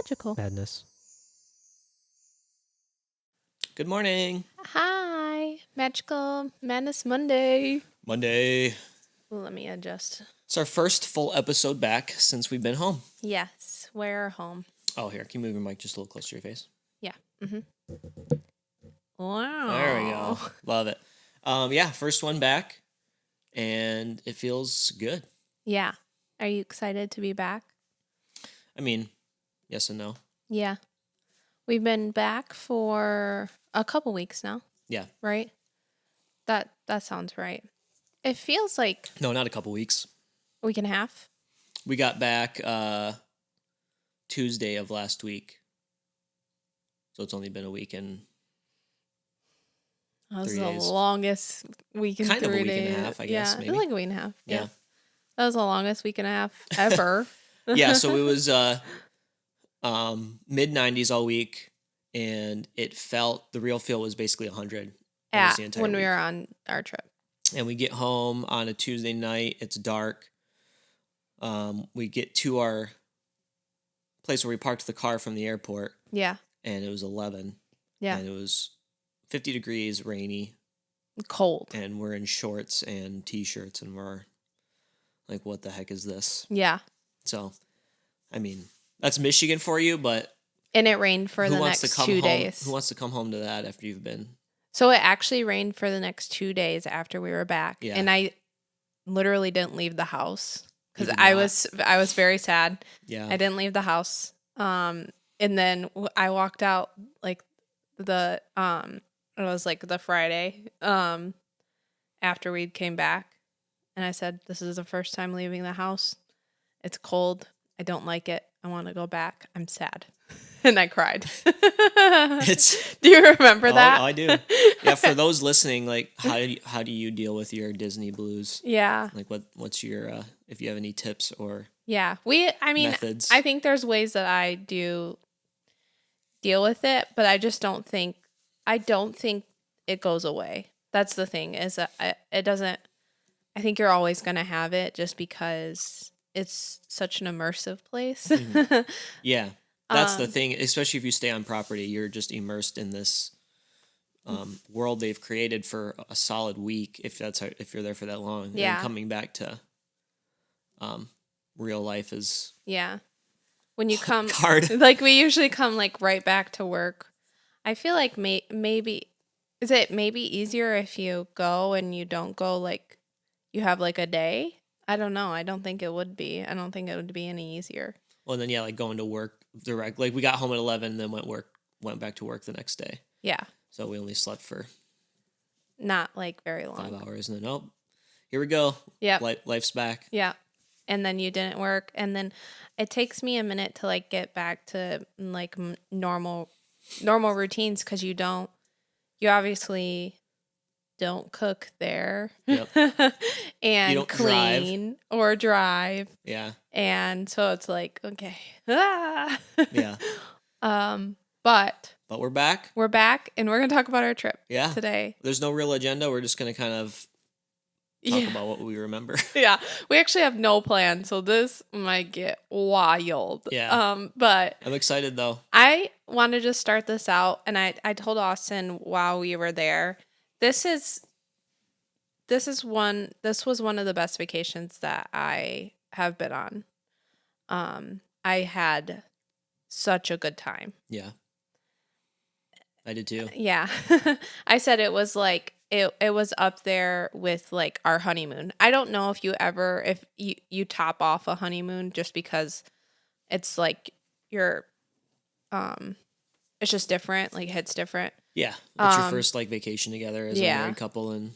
magical madness. Good morning. Hi, Magical Madness Monday. Monday. Let me adjust. It's our first full episode back since we've been home. Yes, we're home. Oh, here. Can you move your mic just a little closer to your face? Yeah. Wow. There we go. Love it. Yeah, first one back, and it feels good. Yeah. Are you excited to be back? I mean, yes and no. Yeah. We've been back for a couple weeks now, Yeah. right? That sounds right. It feels like No, not a couple weeks. a week and a half. We got back Tuesday of last week. So it's only been a week and That was 3 the days. longest week and Kind of a 3 week and a days. half, I guess, Yeah, maybe. it's like a week and a half. Yeah. That was the longest week and a half ever. Yeah, so it was mid-90s all week, and the real feel was basically 100 almost the entire when we week. were on our trip. And we get home on a Tuesday night. It's dark. We get to our place where we parked the car from the airport, Yeah. and it was 11. Yeah. And it was 50 degrees, rainy, Cold. and we're in shorts and T-shirts, and we're like, what the heck is this? Yeah. So, I mean, that's Michigan for you, but And it rained for who the wants to next come 2 home? days. Who wants to come home to that after you've been? So it actually rained for the next 2 days after we were back. Yeah. And I literally didn't leave the house You because did I not. was very sad. Yeah. I didn't leave the house. And then I walked out like it was like the Friday after we came back, and I said, "This is the first time leaving the house. It's cold. I don't like it. I want to go back. I'm sad." And I cried. Do you remember that? Oh, I do. Yeah, for those listening, like, how do you deal with your Disney blues? Yeah. Like, what's your if you have any tips or Yeah. methods? I think there's ways that I do deal with it, but I just don't think it goes away. That's the thing, is that it doesn't. I think you're always going to have it just because it's such an immersive place. Mhm. Yeah, that's the Um, thing. Especially if you stay on property, you're just immersed in this world they've created for a solid week. If you're there for that long, and Yeah. then coming back to real life is Yeah. When you come hard. like we usually come like right back to work. I feel like maybe is it maybe easier if you go and you don't go like you have like a day? I don't know. I don't think it would be. I don't think it would be any easier. Well, then yeah, like going to work direct. Like we got home at 11, then went back to work the next day. Yeah. So we only slept for Not like very 5 long. hours, and then here we go. Yep. Life's back. Yeah. And then you didn't work, and then it takes me a minute to like get back to like normal routines cuz you obviously don't cook there. Yep. And You don't drive. clean or drive. Yeah. And so it's like, okay. Ah. Yeah. But But we're back. we're back and we're going to talk about our trip Yeah. today. There's no real agenda. We're just going to kind of talk Yeah. about what we remember. Yeah. We actually have no plan, so this might get wild. Yeah. But I'm excited though. I wanted to start this out, and I told Austin while we were there, this was one of the best vacations that I have been on. I had such a good time. Yeah. I did too. Yeah. I said it was like it was up there with like our honeymoon. I don't know if you top off a honeymoon just because it's like your it's just different, like it hits different. Yeah. It's your Um, first like vacation together as yeah. a married couple, and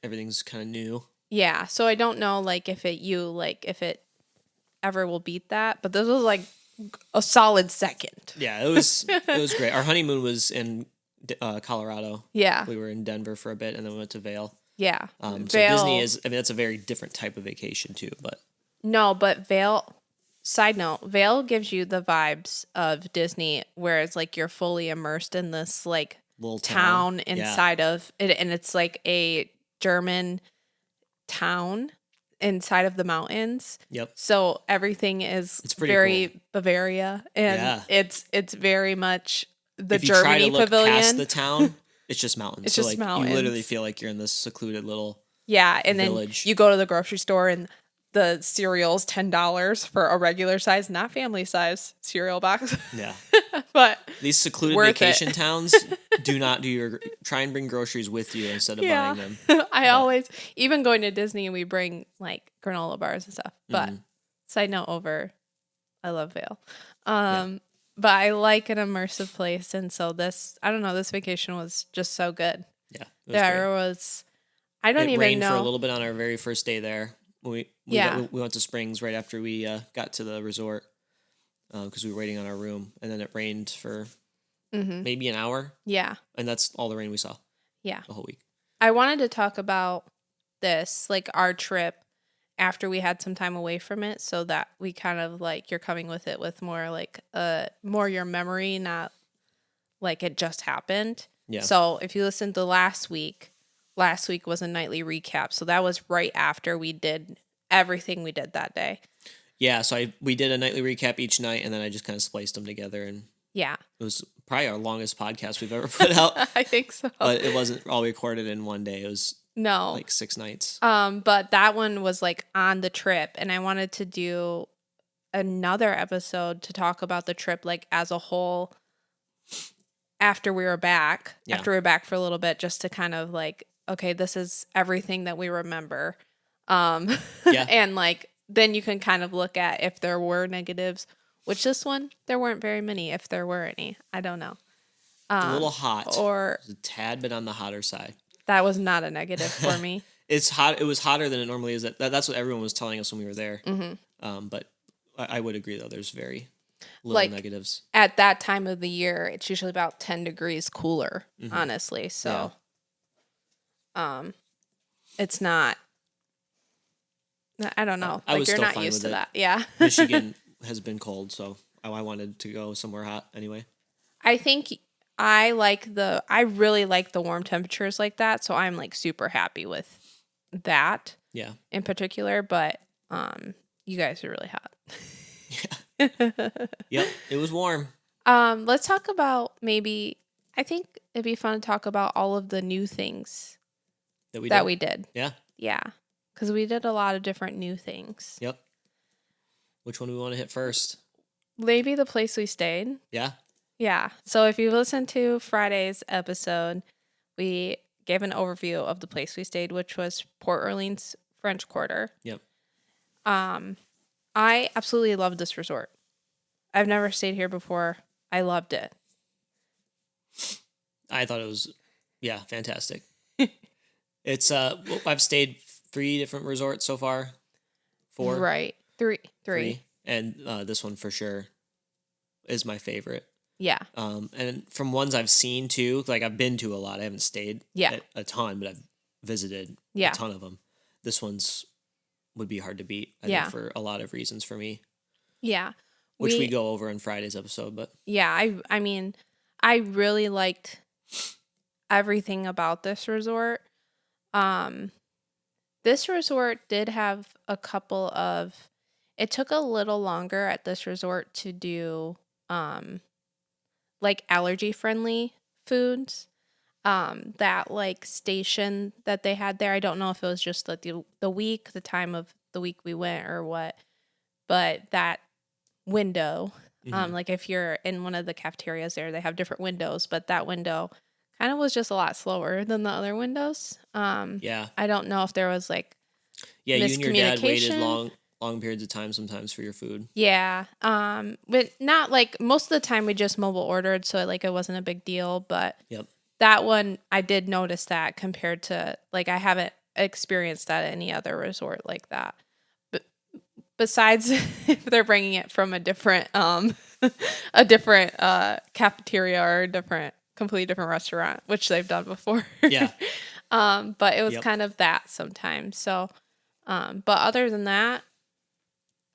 everything's kind of new. Yeah, so I don't know like if it ever will beat that, but this was like a solid second. Yeah, it was great. Our honeymoon was in Colorado. Yeah. We were in Denver for a bit, and then we went to Vail. Yeah. So Vail- Disney is, I mean, that's a very different type of vacation too, but No, but side note, Vail gives you the vibes of Disney, whereas like you're fully immersed in this like little town Yeah. inside of it, and it's like a German town. inside of the mountains. Yep. So everything is It's pretty very cool. Bavaria, and Yeah. it's very much the If you try to Germany look past pavilion. the town, it's just mountains. It's So just like you literally mountains. feel like you're in this secluded little Yeah, and then village. you go to the grocery store and the cereal's $10 for a regular size, not family size cereal box. Yeah. But These secluded worth vacation it. towns do not do your try and bring groceries with you instead of buying them. I always, even going to Disney, we bring like granola bars and stuff. But side note over, I love Vail. But I like an immersive place, and so this, I don't know, this vacation was just so good. Yeah. It was There great. was, I don't It even rained know. for a little bit on our very first day there. We went to Springs right after we got to the resort because we were waiting on our room, and then it rained for maybe an hour, Yeah. and that's all the rain we saw Yeah. the whole week. I wanted to talk about this, like our trip after we had some time away from it, so that we kind of like, you're coming with it with more like more your memory, not like it just happened. Yeah. So if you listened to last week was a nightly recap. So that was right after we did everything we did that day. Yeah, so we did a nightly recap each night, and then I just kind of spliced them together, and Yeah. it was probably our longest podcast we've ever put out. I think so. But it wasn't all recorded in one day. It was No. like 6 nights. But that one was like on the trip, and I wanted to do another episode to talk about the trip like as a whole after we were back. Yeah. After we were back for a little bit, just to kind of like, okay, this is everything that we remember. And like then you can kind of look at if there were negatives, which this one there weren't very many, if there were any. I don't know. A little hot. Or It was a tad bit on the hotter side. that was not a negative for me. It's hot. It was hotter than it normally is. That's what everyone was telling us when we were there. But I would agree though. There's very little Like, negatives. At that time of the year, it's usually about 10 degrees cooler, honestly. So, it's not. I don't know. I Like was you're still not fine used with to it. that. Yeah. Michigan has been cold, so I wanted to go somewhere hot anyway. I think I really like the warm temperatures like that, so I'm like super happy with that. Yeah. In particular, but you guys are really hot. Yep. It was warm. Let's talk about maybe, I think it'd be fun to talk about all of the new things That we did. Yeah. Yeah. Because we did a lot of different new things. Yep. Which one do we want to hit first? Maybe the place we stayed. Yeah. Yeah. So if you listened to Friday's episode, we gave an overview of the place we stayed, which was Port Orleans French Quarter. Yep. I absolutely loved this resort. I've never stayed here before. I loved it. I thought it was, fantastic. It's I've stayed 3 different resorts so far. 4. Right. Three. And this one for sure is my favorite. Yeah. And from ones I've seen too, like I've been to a lot. I haven't stayed Yeah. a ton, but I've visited Yeah. a ton of them. This one's would be hard to beat, I Yeah. think, for a lot of reasons for me, Yeah. which we go over in Friday's episode. But yeah, I mean, I really liked everything about this resort. This resort did have a couple of, it took a little longer at this resort to do like allergy friendly foods. That like station that they had there, I don't know if it was just like the week, the time of the week we went or what, but that window, like if you're in one of the cafeterias there, they have different windows, but that window kind of was just a lot slower than the other windows. yeah, I don't know if there was like you and your dad waited miscommunication. long periods of time sometimes for your food. Yeah. But not like most of the time we just mobile ordered, so like it wasn't a big deal, but Yep. that one I did notice that compared to like I haven't experienced that at any other resort like that. But besides if they're bringing it from a different a different cafeteria or a different completely different restaurant, which they've done before. Yeah. But it was Yep. kind of that sometimes. So but other than that,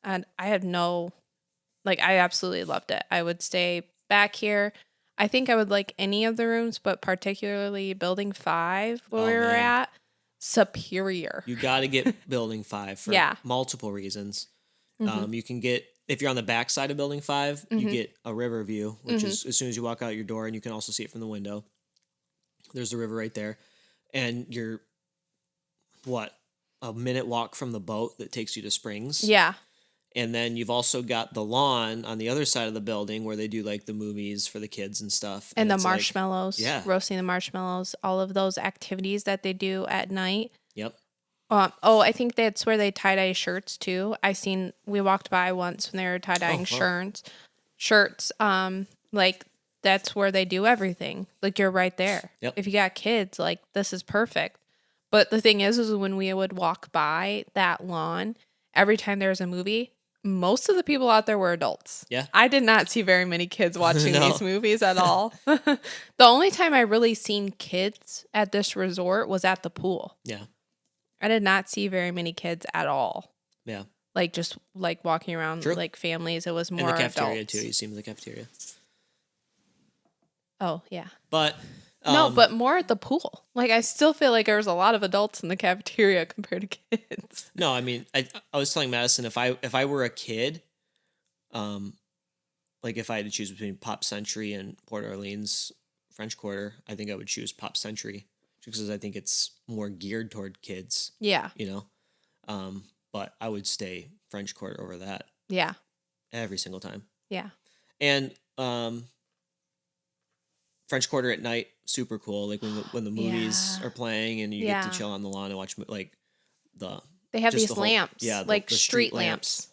and I had no, like, I absolutely loved it. I would stay back here. I think I would like any of the rooms, but particularly building 5 where Oh, we were man. at. superior. You got to get Building 5 for multiple reasons. You can get, if you're on the back side of Building 5, you get a river view, which is as soon as you walk out your door, and you can also see it from the window. There's the river right there. And you're, a minute walk from the boat that takes you to Springs. Yeah. And then you've also got the lawn on the other side of the building where they do like the movies for the kids and stuff. And the marshmallows, roasting the marshmallows, all of those activities that they do at night. Yep. I think that's where they tie-dye shirts too. We walked by once when they were tie-dyeing shirts. Like that's where they do everything. Like you're right there. Yep. If you got kids, like this is perfect. But the thing is when we would walk by that lawn, every time there was a movie, most of the people out there were adults. Yeah. I did not see very many kids watching these movies at all. The only time I really seen kids at this resort was at the pool. Yeah. I did not see very many kids at all. Yeah. Like just like walking around like families. It was more in the cafeteria adults. too. You see them in the cafeteria. Oh, yeah. But no, but more at the pool. Like I still feel like there was a lot of adults in the cafeteria compared to kids. No, I mean, I was telling Madison if I were a kid, like if I had to choose between Pop Century and Port Orleans French Quarter, I think I would choose Pop Century because I think it's more geared toward kids. Yeah. But I would stay French Quarter over that. Yeah. Every single time. Yeah. And French Quarter at night, super cool. Like when the movies are playing and you get to chill on the lawn and watch like they have these lamps, like the street lamps.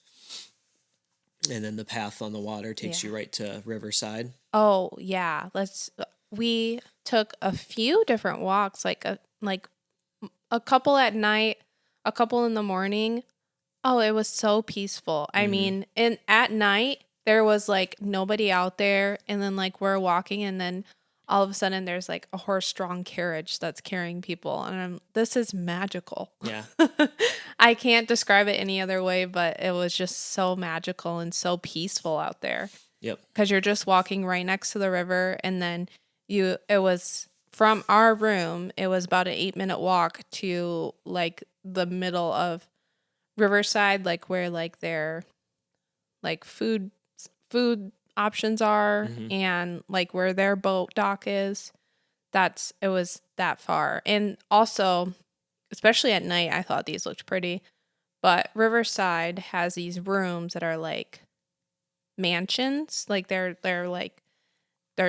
And then the path on the water takes you right to Riverside. Oh yeah, we took a few different walks, like a couple at night, a couple in the morning. Oh, it was so peaceful. I mean, and at night there was like nobody out there, and then like we're walking, and then all of a sudden there's like a horse-drawn carriage that's carrying people, and this is magical. Yeah. I can't describe it any other way, but it was just so magical and so peaceful out there. Yep. Because you're just walking right next to the river, and then it was from our room, it was about an 8-minute walk to like the middle of Riverside, like where like their like food options are, and like where their boat dock is. It was that far. And also, especially at night, I thought these looked pretty, but Riverside has these rooms that are like mansions. Like they're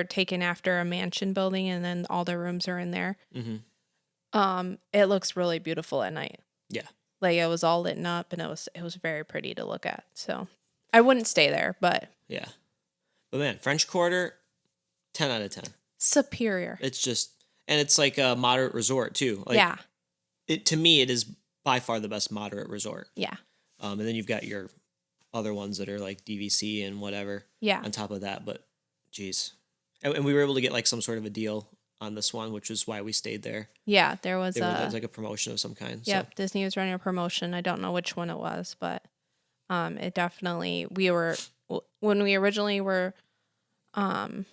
taken after a mansion building, and then all their rooms are in there. It looks really beautiful at night. Yeah. Like it was all lit up, and it was very pretty to look at. So I wouldn't stay there, but yeah. But man, French Quarter, 10 out of 10. Superior. It's just, and it's like a moderate resort too. Like, yeah. To me, it is by far the best moderate resort. Yeah. And then you've got your other ones that are like DVC and whatever. Yeah. On top of that, but geez. And we were able to get like some sort of a deal on this one, which is why we stayed there. Yeah, there was like a promotion of some kind. Yep, so. Disney was running a promotion. I don't know which one it was, but it definitely, when we originally were, when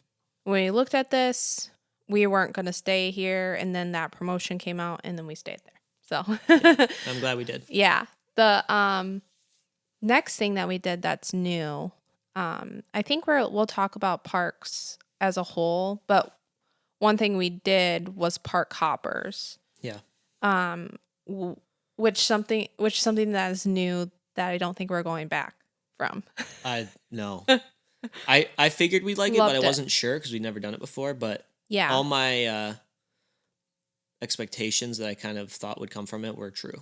we looked at this, we weren't going to stay here, and then that promotion came out, and then we stayed there. So I'm glad we did. Yeah. The next thing that we did that's new, I think we'll talk about parks as a whole, but one thing we did was park hoppers. Yeah. Which something that is new that I don't think we're going back from. No. I figured we'd like it, but I wasn't sure because we'd never done it before. But yeah, all my expectations that I kind of thought would come from it were true.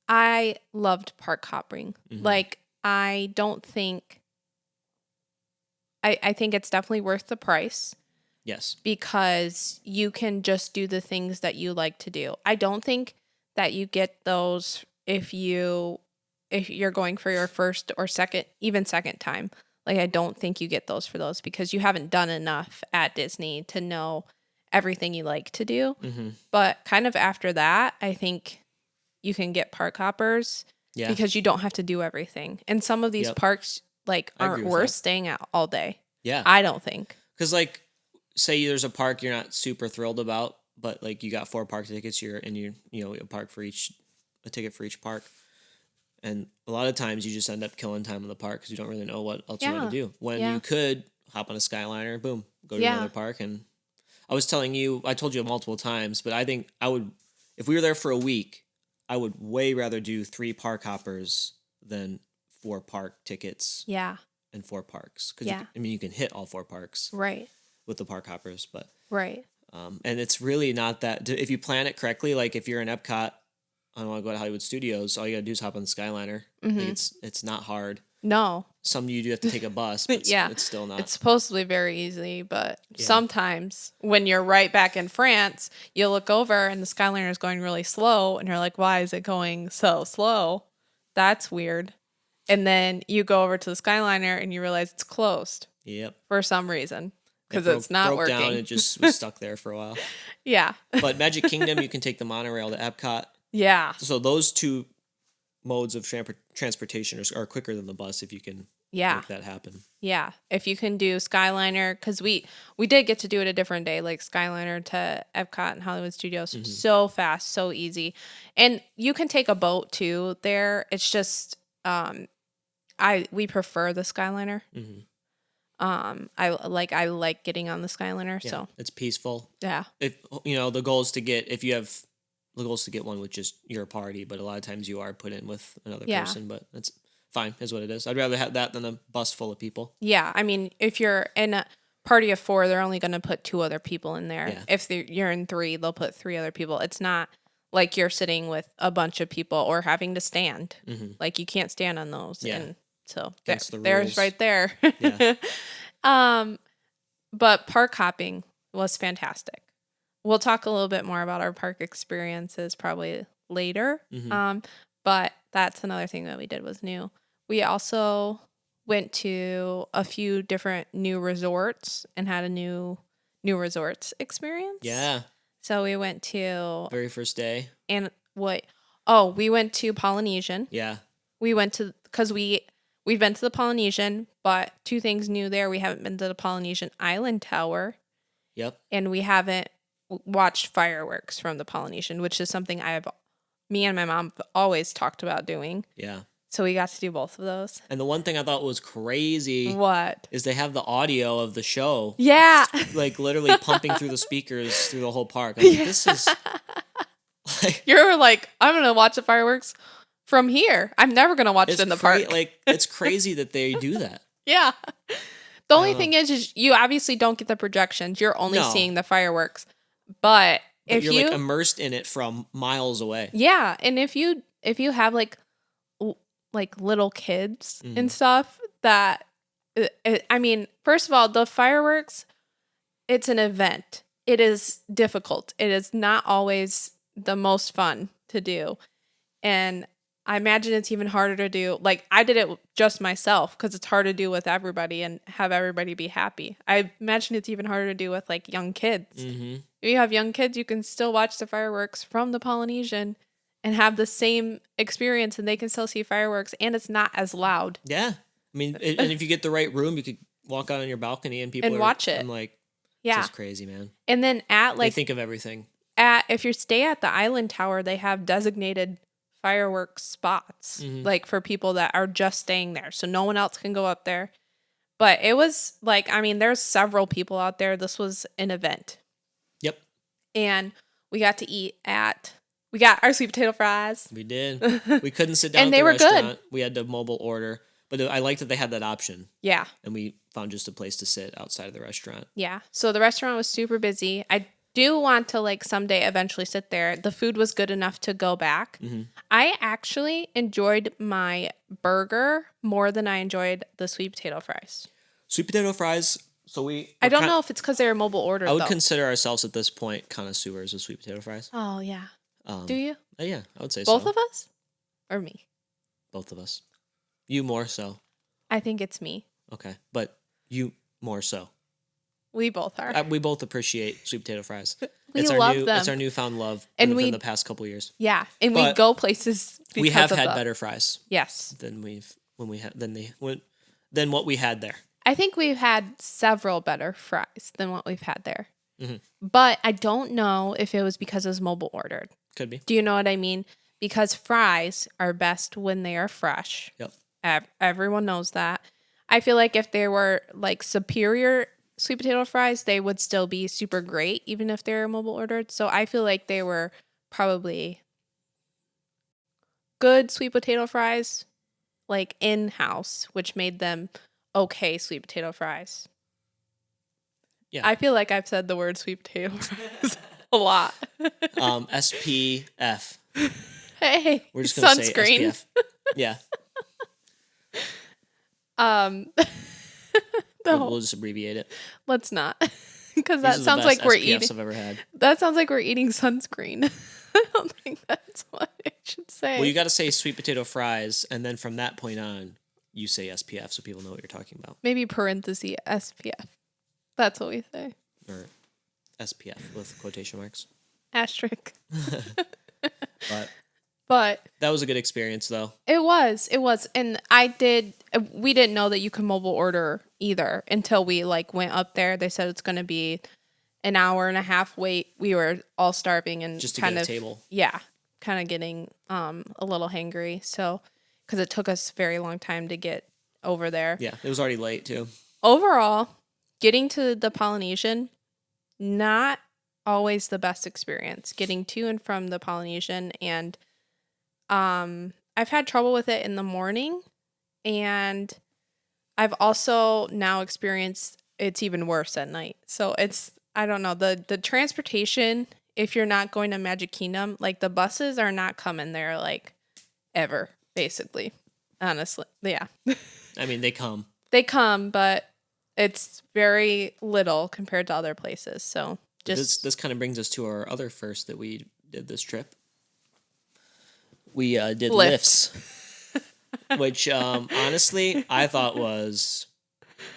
I loved park hopping. Mm-hmm. Like, I don't think, I think it's definitely worth the price. Yes. Because you can just do the things that you like to do. I don't think that you get those if you're going for your first or second time. Like, I don't think you get those for those because you haven't done enough at Disney to know everything you like to do. Mm-hmm. But kind of after that, I think you can get park hoppers because you don't have to do everything. And some of these parks like aren't worth staying at all day. Yeah. I don't think. Because like, say there's a park you're not super thrilled about, but like you got 4 park tickets, a ticket for each park. And a lot of times you just end up killing time in the park because you don't really know what else you want to do. When you could hop on a Skyliner, boom, go to another park. And I told you multiple times, but I think if we were there for a week, I would way rather do 3 park hoppers than 4 park tickets. Yeah. And 4 parks. Because you can hit all 4 parks. Right. With the park hoppers, but. Right. And it's really not that, if you plan it correctly, like if you're in Epcot, I don't want to go to Hollywood Studios, all you gotta do is hop on the Skyliner. Mm-hmm. Like it's not hard. No. Some you do have to take a bus, but it's still not. It's supposed to be very easy, but sometimes when you're right back in France, you look over and the Skyliner is going really slow, and you're like, why is it going so slow? That's weird. And then you go over to the Skyliner and you realize it's closed. Yep. For some reason. Because it's not working. Broke down, it just was stuck there for a while. Yeah. But Magic Kingdom, you can take the monorail to Epcot. Yeah. So those 2 modes of transportation are quicker than the bus if you can make that happen. Yeah. If you can do Skyliner, because we did get to do it a different day, like Skyliner to Epcot and Hollywood Studios. Mm-hmm. So fast, so easy. And you can take a boat too there. It's just we prefer the Skyliner. Mm-hmm. I like getting on the Skyliner, so it's peaceful. Yeah. If the goal is to get one with just your party, but a lot of times you are put in with another person, but that's fine, is what it is. I'd rather have that than a bus full of people. Yeah, I mean, if you're in a party of 4, they're only going to put 2 other people in there. Yeah. If you're in 3, they'll put 3 other people. It's not like you're sitting with a bunch of people or having to stand. Mm-hmm. Like you can't stand on those. Yeah. And so there's right there. Yeah. But park hopping was fantastic. We'll talk a little bit more about our park experiences probably later. Mm-hmm. But that's another thing that we did was new. We also went to a few different new resorts and had a new resorts experience. Yeah. So we went to very first day. And we went to Polynesian. Yeah. We went to, because we've been to the Polynesian, but 2 things new there. We haven't been to the Polynesian Island Tower. Yep. And we haven't watched fireworks from the Polynesian, which is something me and my mom have always talked about doing. Yeah. So we got to do both of those. And the one thing I thought was crazy. What? Is they have the audio of the show. Yeah. Like literally pumping through the speakers through the whole park. I'm like, this is. You're like, I'm going to watch the fireworks from here. I'm never going to watch it in the park. Like, it's crazy that they do that. Yeah. The only thing is you obviously don't get the projections. You're only seeing the fireworks. But if you're like immersed in it from miles away. Yeah. And if you have like little kids and stuff that, I mean, first of all, the fireworks, it's an event. It is difficult. It is not always the most fun to do. And I imagine it's even harder to do. Like, I did it just myself because it's hard to do with everybody and have everybody be happy. I imagine it's even harder to do with like young kids. Mm-hmm. If you have young kids, you can still watch the fireworks from the Polynesian and have the same experience, and they can still see fireworks, and it's not as loud. Yeah. I mean, and if you get the right room, you could walk out on your balcony and people watch it. I'm like, yeah, it's just crazy, man. And then they think of everything. If you stay at the Island Tower, they have designated fireworks spots, like for people that are just staying there, so no one else can go up there. But it was like, I mean, there's several people out there. This was an event. Yep. And we got to eat we got our sweet potato fries. We did. We couldn't sit down and at the restaurant. They were good. We had to mobile order. But I liked that they had that option. Yeah. And we found just a place to sit outside of the restaurant. Yeah. So the restaurant was super busy. I do want to like someday eventually sit there. The food was good enough to go back. Mm-hmm. I actually enjoyed my burger more than I enjoyed the sweet potato fries. Sweet potato fries. So I don't know if it's because they were mobile ordered. I would consider ourselves at this point connoisseurs of sweet potato fries. Oh yeah. Do you? Yeah, I would say both of us, or me? Both of us. You more so. I think it's me. Okay, but you more so. We both are. We both appreciate sweet potato fries. We love them. It's our newfound love within the past couple years. Yeah, and we go places because we have had better fries. Yes. Than what we had there. I think we've had several better fries than what we've had there. But I don't know if it was because it was mobile ordered. Could be. Do you know what I mean? Because fries are best when they are fresh. Yep. Everyone knows that. I feel like if they were like superior sweet potato fries, they would still be super great, even if they're mobile ordered. So I feel like they were probably good sweet potato fries, like in-house, which made them okay sweet potato fries. Yeah. I feel like I've said the word sweet potato fries a lot. SPF. Hey, we're just gonna sunscreen. Say SPF. Yeah. We'll just abbreviate it. Let's not, because that sounds like we're eating. I've ever had. That sounds like we're eating sunscreen. I don't think that's what I should say. Well, you got to say sweet potato fries, and then from that point on, you say SPF so people know what you're talking about. Maybe parenthesis SPF. That's what we say. Or SPF with quotation marks. Asterisk. But that was a good experience, though. It was. And we didn't know that you could mobile order either until we like went up there. They said it's going to be an hour and a half wait. We were all starving and just to kind get of a table. Yeah, kind of getting a little hangry. So, because it took us a very long time to get over there. Yeah, it was already late too. Overall, getting to the Polynesian, not always the best experience. Getting to and from the Polynesian, and I've had trouble with it in the morning, and I've also now experienced it's even worse at night. So it's, I don't know, the transportation, if you're not going to Magic Kingdom, like the buses are not coming there like ever, basically. Honestly. Yeah. I mean, they come. They come, but it's very little compared to other places. So just this kind of brings us to our other first that we did this trip. We did lifts. Which honestly I thought was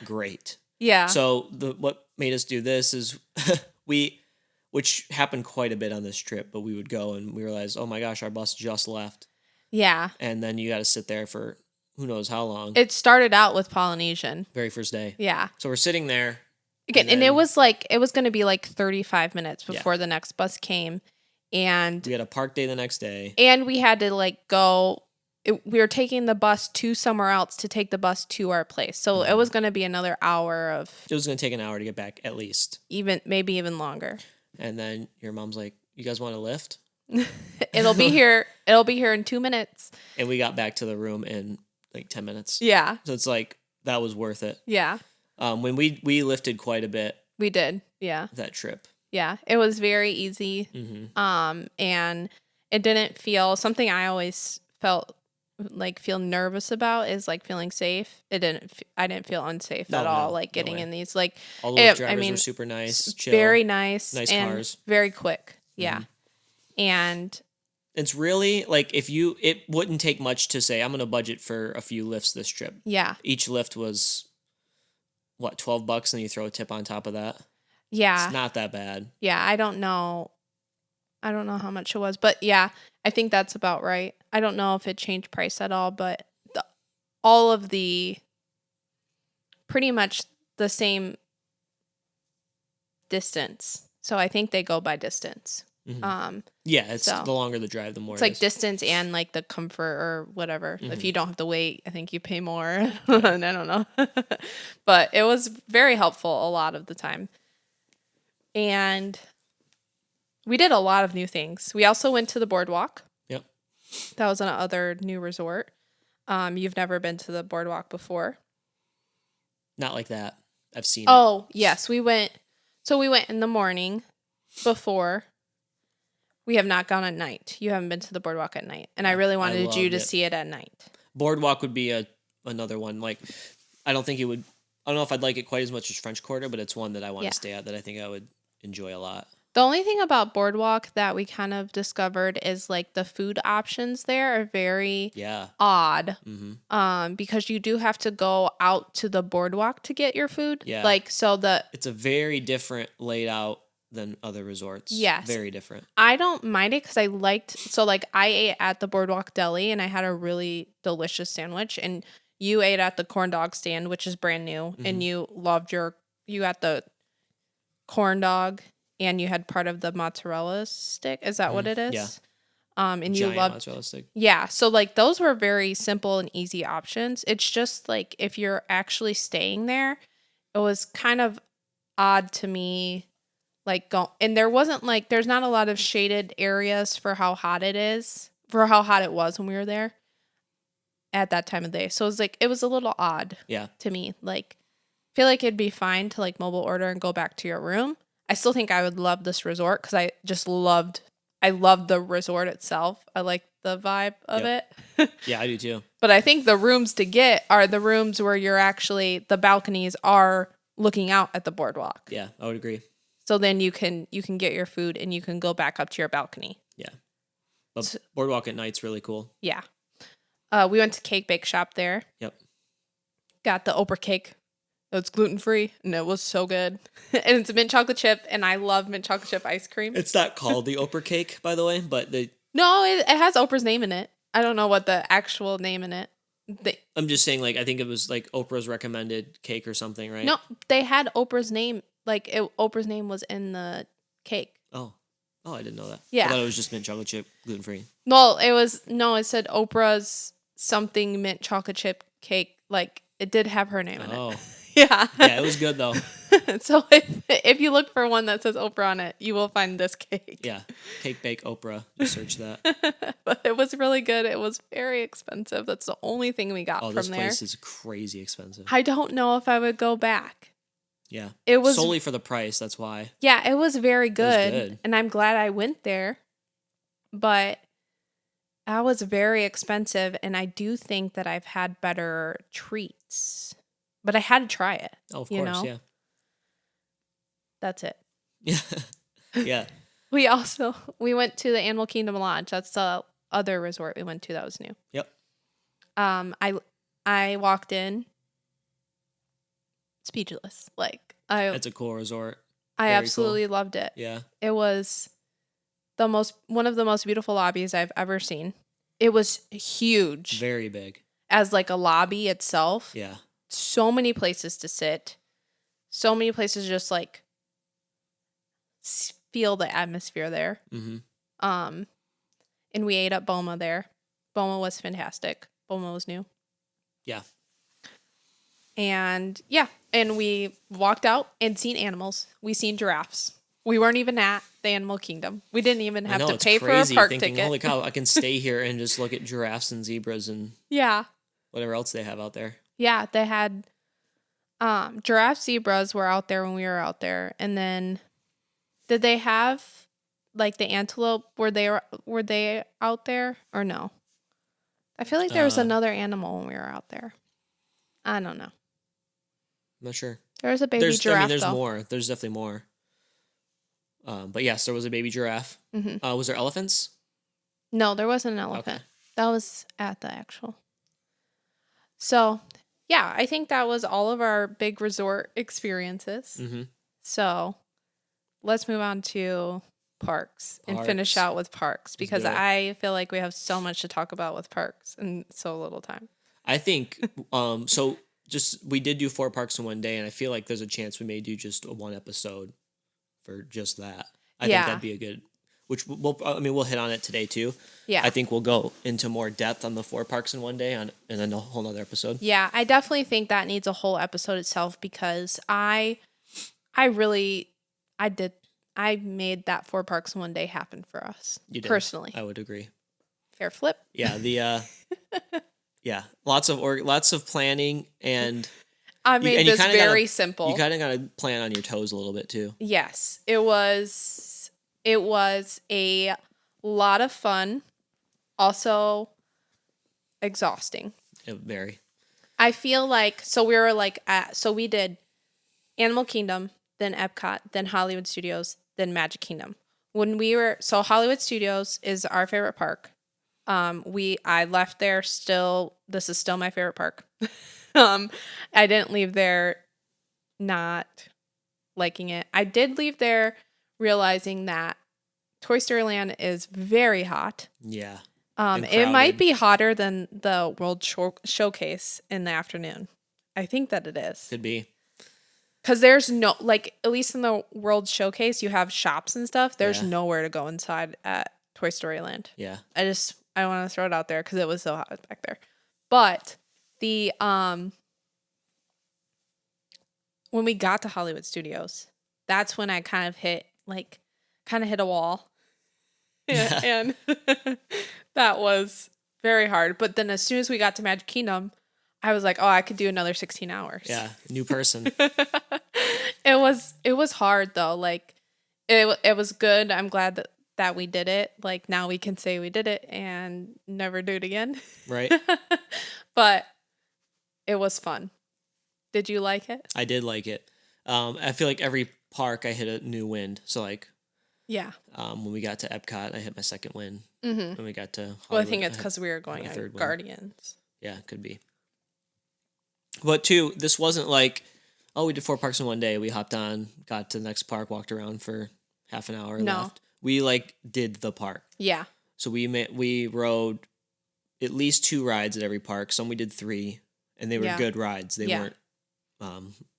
great. Yeah. So what made us do this is which happened quite a bit on this trip, but we would go and we realized, oh my gosh, our bus just left. Yeah. And then you got to sit there for who knows how long. It started out with Polynesian. Very first day. Yeah. So we're sitting there. Again, and it was going to be like 35 minutes before the next bus came. And we had a park day the next day. And we had to like go. We were taking the bus to somewhere else to take the bus to our place. So it was going to be another hour of. It was going to take an hour to get back at least. Maybe even longer. And then your mom's like, "You guys want to lift?" It'll be here. It'll be here in 2 minutes. And we got back to the room in like 10 minutes. Yeah. So it's like that was worth it. Yeah. When we lifted quite a bit. We did. Yeah. That trip. Yeah, it was very easy. Mm-hmm. And it didn't feel something I always feel nervous about is like feeling safe. I didn't feel unsafe at all. Like getting in these, like all the Lyft drivers were super nice, chill, very nice and cars, very quick. Yeah, and it's really like it wouldn't take much to say I'm going to budget for a few lifts this trip. Yeah, each lift was what, $12, and you throw a tip on top of that. Yeah, it's not that bad. Yeah, I don't know how much it was, but yeah, I think that's about right. I don't know if it changed price at all, but all of the pretty much the same distance. So I think they go by distance. Mm-hmm. Yeah, it's the longer the drive, the more it's like distance and like the comfort or whatever. Mm-hmm. If you don't have to wait, I think you pay more. I don't know. But it was very helpful a lot of the time. And we did a lot of new things. We also went to the boardwalk. Yep. That was another new resort. You've never been to the boardwalk before? Not like that. I've seen it. Oh, yes. We went in the morning before. We have not gone at night. You haven't been to the boardwalk at night. And I really wanted you to see it at night. Boardwalk would be another one. Like, I don't know if I'd like it quite as much as French Quarter, but it's one that I want to stay at that I think I would enjoy a lot. The only thing about Boardwalk that we kind of discovered is like the food options there are very odd. Mm-hmm. Because you do have to go out to the boardwalk to get your food. Yeah. Like, so it's a very different laid out than other resorts. Yes. Very different. I don't mind it because I ate at the Boardwalk Deli and I had a really delicious sandwich, and you ate at the corn dog stand, which is brand new, mm-hmm. and you got the corn dog and you had part of the mozzarella stick. Is that what it is? Yeah. And Giant you loved mozzarella stick. Yeah, so like those were very simple and easy options. It's just like if you're actually staying there, it was kind of odd to me like go and there wasn't like there's not a lot of shaded areas for how hot it is, for how hot it was when we were there at that time of day. So it was like it was a little odd to me. Like I feel like it'd be fine to like mobile order and go back to your room. I still think I would love this resort cuz I loved the resort itself. I like the vibe of it. Yeah, I do too. But I think the rooms to get are the rooms where you're actually the balconies are looking out at the boardwalk. Yeah, I would agree. So then you can get your food and you can go back up to your balcony. Yeah. But boardwalk at night's really cool. Yeah. We went to Cake Bake Shop there. Yep. Got the Oprah cake. It's gluten-free and it was so good. And it's mint chocolate chip and I love mint chocolate chip ice cream. It's not called the Oprah cake, by the way, but No, it has Oprah's name in it. I don't know what the actual name in it. I'm just saying, like, I think it was like Oprah's recommended cake or something, right? No, they had Oprah's name. Like Oprah's name was in the cake. Oh, I didn't know that. Yeah, I thought it was just mint chocolate chip, gluten free. Well, it said Oprah's something mint chocolate chip cake. Like it did have her name in it. Yeah. Yeah, it was good though. So if you look for one that says Oprah on it, you will find this cake. Yeah, Cake Bake Oprah. Just search that. But it was really good. It was very expensive. That's the only thing we got from there. Oh, this place is crazy expensive. I don't know if I would go back. Yeah. It was solely for the price, that's why. Yeah, it was very good. It was good. And I'm glad I went there. But that was very expensive, and I do think that I've had better treats. But I had to try it. Oh, of course, yeah. That's it. Yeah. Yeah. We went to the Animal Kingdom Lodge. That's the other resort we went to that was new. Yep. I walked in speechless. It's a cool resort. I absolutely loved it. Yeah. It was one of the most beautiful lobbies I've ever seen. It was huge. Very big. As like a lobby itself. Yeah. So many places to sit. So many places to just like feel the atmosphere there. Mm-hmm. And we ate at Boma there. Boma was fantastic. Boma was new. Yeah. And we walked out and seen animals. We seen giraffes. We weren't even at the Animal Kingdom. We didn't even have to pay for a park ticket. Holy cow, I can stay here and just look at giraffes and zebras and whatever else they have out there. Yeah, they had giraffe, zebras were out there when we were out there. And then did they have like the antelope? Were they out there or no? I feel like there was another animal when we were out there. I don't know. I'm not sure. There was a baby giraffe. There's more. There's definitely more. But yes, there was a baby giraffe. Mm-hmm. Was there elephants? No, there wasn't an elephant. Okay. That was at the actual. So, yeah, I think that was all of our big resort experiences. Mm-hmm. So, let's move on to parks and finish out with parks because I feel like we have so much to talk about with parks and so little time. I think we did do 4 parks in one day, and I feel like there's a chance we may do just a one episode for just that. I think that'd be a good, which we'll hit on it today too. Yeah. I think we'll go into more depth on the 4 parks in one day and then a whole nother episode. Yeah, I definitely think that needs a whole episode itself because I made that 4 parks in one day happen for us. You did. Personally. I would agree. Fair flip. Yeah, yeah, lots of planning, and I made this very simple. You kind of got to plan on your toes a little bit too. Yes, it was a lot of fun, also exhausting. Very. I feel like we did Animal Kingdom, then Epcot, then Hollywood Studios, then Magic Kingdom. Hollywood Studios is our favorite park. I left there this is still my favorite park. I didn't leave there not liking it. I did leave there realizing that Toy Story Land is very hot. Yeah. It might be hotter than the World Showcase in the afternoon. I think that it is. Could be. Because there's no, like, at least in the World Showcase, you have shops and stuff. There's nowhere to go inside at Toy Story Land. Yeah. I want to throw it out there because it was so hot back there. But the, when we got to Hollywood Studios, that's when I kind of hit a wall. And that was very hard. But then as soon as we got to Magic Kingdom, I was like, oh, I could do another 16 hours. Yeah, new person. It was hard though. Like it was good. I'm glad that we did it. Like now we can say we did it and never do it again. Right. But it was fun. Did you like it? I did like it. I feel like every park I hit a new wind. So like, yeah. When we got to Epcot, I hit my second win. Mm-hmm. When we got to Hollywood, well, I think it's because we were going on Guardians. Yeah, could be. But two, this wasn't like, oh, we did 4 parks in one day. We hopped on, got to the next park, walked around for half an hour, left. We like did the park. Yeah. So we rode at least 2 rides at every park. Some we did 3, and they were good rides. They weren't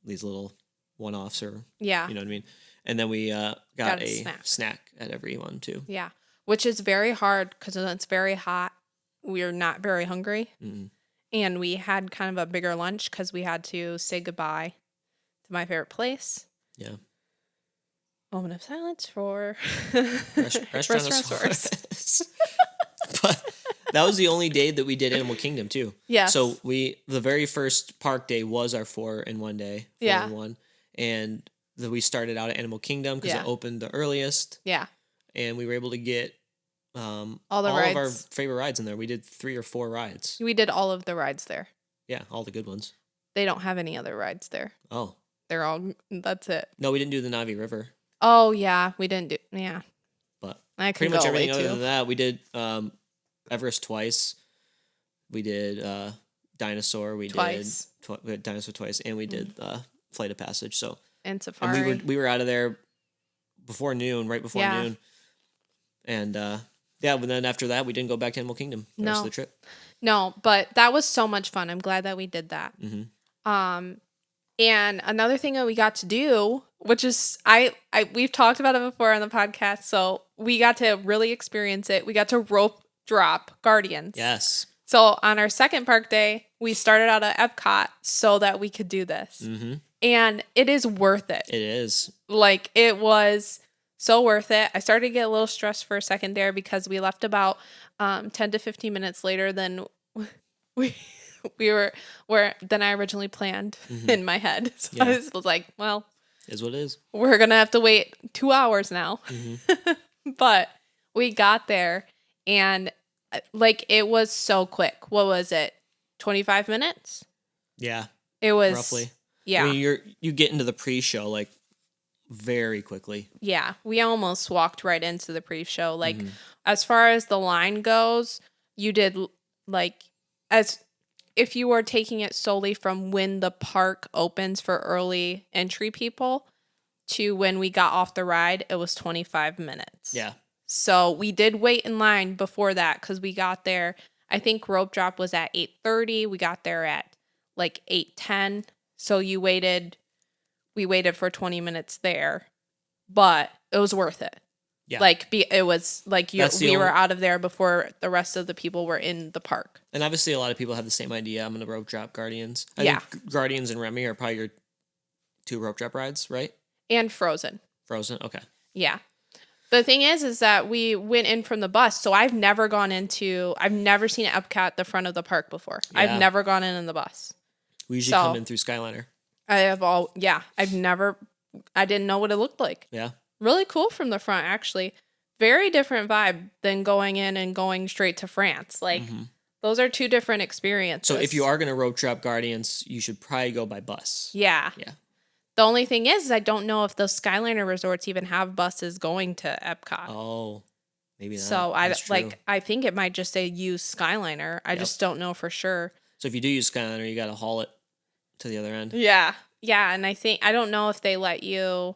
these little one-offs or you know what I mean. And then we got a snack at every one too. Yeah, which is very hard because it's very hot. We're not very hungry. Mm-hmm. And we had kind of a bigger lunch because we had to say goodbye to my favorite place. Yeah. Moment of silence for Restaurantosaurus. But that was the only day that we did Animal Kingdom too. Yeah. So the very first park day was our 4 in 1 day. 4 in 1. And we started out at Animal Kingdom because it opened the earliest. Yeah. And we were able to get all of our favorite rides in there. We did 3 or 4 rides. We did all of the rides there. Yeah, all the good ones. They don't have any other rides there. Oh. They're all, that's it. No, we didn't do the Navi River. Oh, yeah. We didn't do, yeah. But I pretty much everything other than that, we did Everest twice. We did Dinosaur. We did Dinosaur twice. And we did Flight of Passage. So. And Safari. And we were out of there before noon, right before noon. And but then after that, we didn't go back to Animal Kingdom the rest of the trip. No, but that was so much fun. I'm glad that we did that. Mm-hmm. And another thing that we got to do, which is we've talked about it before on the podcast, so we got to really experience it. We got to rope drop Guardians. Yes. So on our second park day, we started out at Epcot so that we could do this. Mm-hmm. And it is worth it. It is. Like, it was so worth it. I started to get a little stressed for a second there because we left about 10 to 15 minutes later than we were than I originally planned in my head. So I was like, well, is what it is. We're going to have to wait 2 hours now. Mm-hmm. But we got there and like it was so quick. What was it? 25 minutes? Yeah. It was roughly. Yeah. I mean, you get into the pre-show like very quickly. Yeah. We almost walked right into the pre-show. Like as far as the line goes, you did like as if you were taking it solely from when the park opens for early entry people to when we got off the ride, it was 25 minutes. Yeah. So we did wait in line before that because we got there. I think rope drop was at 8:30. We got there at like 8:10. So we waited for 20 minutes there, but it was worth it. Yeah. Like it was like we were out of there before the rest of the people were in the park. And obviously a lot of people have the same idea. I'm going to rope drop Guardians. I think Guardians and Remy are probably your 2 rope drop rides, right? And Frozen. Frozen, okay. Yeah. The thing is that we went in from the bus. So I've never seen Epcot the front of the park before. Yeah. I've never gone in the bus. We usually come in through Skyliner. I didn't know what it looked like. Yeah. Really cool from the front, actually. Very different vibe than going in and going straight to France. Like, those are 2 different experiences. So if you are going to rope drop Guardians, you should probably go by bus. Yeah. Yeah. The only thing is I don't know if the Skyliner resorts even have buses going to Epcot. Oh, maybe not. So I think it might just say use Skyliner. I just don't know for sure. So if you do use Skyliner, you got to haul it to the other end. Yeah. Yeah, and I don't know if they let you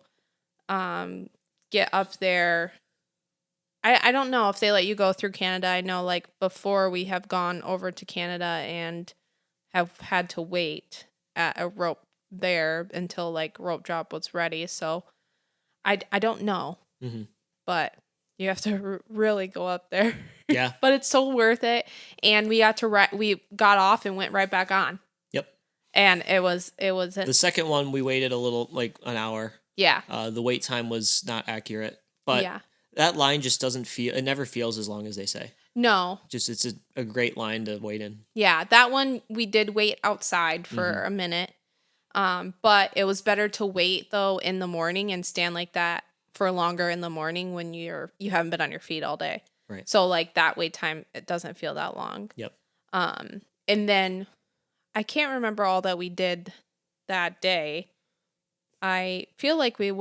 get up there. I don't know if they let you go through Canada. I know like before we have gone over to Canada and have had to wait at a rope there until like rope drop was ready. So I don't know, but you have to really go up there. Yeah. But it's so worth it. And we got off and went right back on. Yep. And it was the second one, we waited a little, like an hour. Yeah. The wait time was not accurate, but that line just doesn't feel, it never feels as long as they say. No. Just, it's a great line to wait in. Yeah. That one, we did wait outside for a minute. But it was better to wait though in the morning and stand like that for longer in the morning when you haven't been on your feet all day. Right. So like that wait time, it doesn't feel that long. Yep. And then I can't remember all that we did that day. I feel like we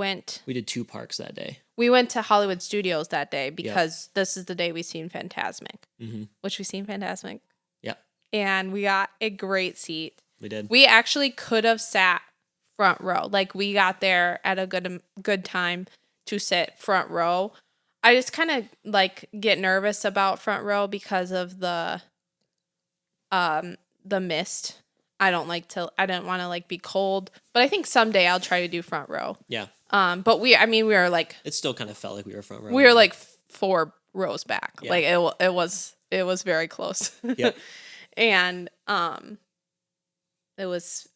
did 2 parks that day. We went to Hollywood Studios that day because this is the day we seen Fantasmic, which we seen Fantasmic. Yep. And we got a great seat. We did. We actually could have sat front row. Like we got there at a good time to sit front row. I just kind of like get nervous about front row because of the mist. I didn't want to like be cold, but I think someday I'll try to do front row. Yeah. But we were like, it still kind of felt like we were front row. We were like 4 rows back. Yeah. Like it was very close. Yep. And it was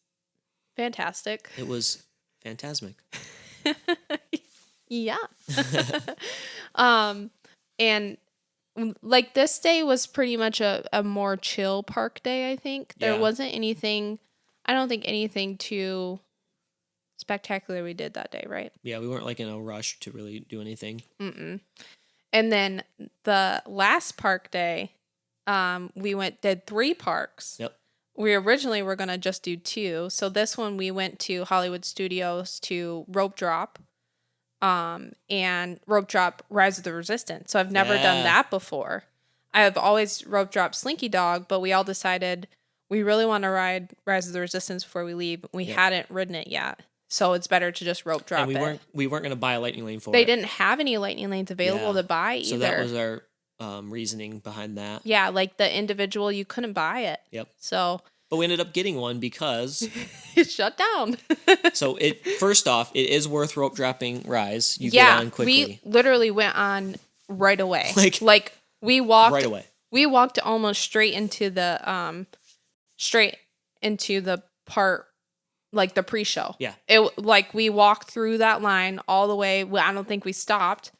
fantastic. It was Fantasmic. Yeah. And like this day was pretty much a more chill park day, I think. There wasn't anything, I don't think anything too spectacular we did that day, right? Yeah, we weren't like in a rush to really do anything. Mm-mm. And then the last park day, we did 3 parks. Yep. We originally were going to just do 2. So this one we went to Hollywood Studios to rope drop. And rope drop Rise of the Resistance. So I've never done that before. I have always rope dropped Slinky Dog, but we all decided we really want to ride Rise of the Resistance before we leave. We hadn't ridden it yet. So it's better to just rope drop and we weren't going to buy a lightning lane for They it. didn't have any lightning lanes available to buy either. So that was our reasoning behind that. Yeah, like the individual, you couldn't buy it. Yep. So but we ended up getting one because it shut down. So first off, it is worth rope dropping Rise. You get on quickly. We literally went on right away. Like we walked right away. We walked almost straight into the part, like the pre-show. Yeah. It like we walked through that line all the way. I don't think we stopped.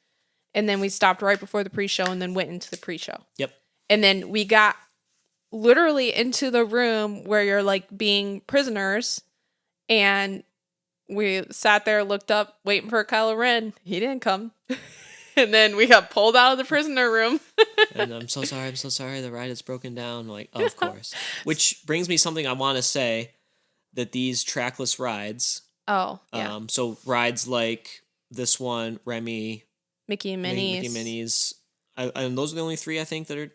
And then we stopped right before the pre-show and then went into the pre-show. Yep. And then we got literally into the room where you're like being prisoners, and we sat there, looked up, waiting for Kylo Ren. He didn't come. And then we got pulled out of the prisoner room. And I'm so sorry, the ride is broken down. Like, oh, of course. Which brings me something I want to say, that these trackless rides. Oh, yeah. So rides like this one, Remy, Mickey and Minnie's. And those are the only 3 I think that are